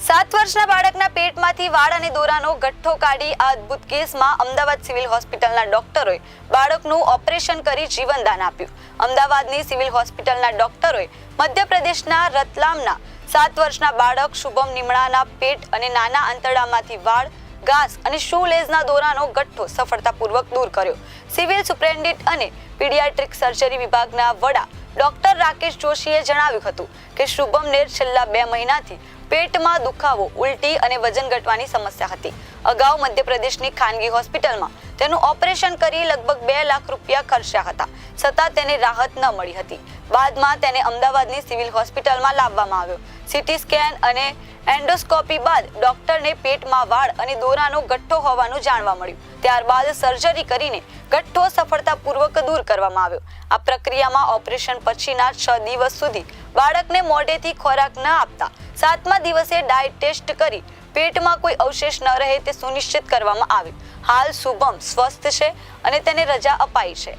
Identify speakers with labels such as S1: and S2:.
S1: 7 વર્ષના બાળકના પેટમાંથી વાળ અને દોરાનો ગઠ્ઠો કાઢી આ અદ્ભુત કેસમાં અમદાવાદ સિવિલ હોસ્પિટલના ડોક્ટરોએ બાળકનું ઓપરેશન કરી જીવનદાન આપ્યું. અમદાવાદની સિવિલ હોસ્પિટલના ડોક્ટરોએ મધ્યપ્રદેશના રતલામના 7 વર્ષના બાળક શુભમ નિમણાના પેટ અને નાના આંતરડામાંથી વાળ, ઘાસ અને શૂલેઝના દોરાનો ગઠ્ઠો સફળતાપૂર્વક દૂર કર્યો. સિવિલ સુપ્રિન્ટેન્ડન્ટ અને પીડિયાટ્રિક સર્જરી વિભાગના વડા ડોક્ટર રાકેશ જોશીએ જણાવ્યું હતું કે શુભમને છેલ્લા 2 મહિનાથી પેટમાં દુખાવો, ઉલટી અને વજન ઘટવાની સમસ્યા હતી. અગાઉ મધ્યપ્રદેશની ખાનગી હોસ્પિટલમાં તેનું ઓપરેશન કરી લગભગ 2 લાખ રૂપિયા ખર્ચ્યા હતા, છતાં તેને રાહત ન મળી હતી. બાદમાં તેને અમદાવાદની સિવિલ હોસ્પિટલમાં લાવવામાં આવ્યો. સીટી સ્કેન અને એન્ડોસ્કોપી બાદ ડોક્ટરને પેટમાં વાળ અને દોરાનો ગઠ્ઠો હોવાનું જાણવા મળ્યું. ત્યારબાદ સર્જરી કરીને ગઠ્ઠો સફળતાપૂર્વક દૂર કરવામાં આવ્યો. આ પ્રક્રિયામાં ઓપરેશન પછીના 6 દિવસ સુધી બાળકને મોઢેથી ખોરાક ન આપતા 7મા દિવસે ડાયટ ટેસ્ટ કરી પેટમાં કોઈ અવશેષ ન રહે તે સુનિશ્ચિત કરવામાં આવ્યું. હાલ શુભમ સ્વસ્થ છે અને તેને રજા અપાઈ છે.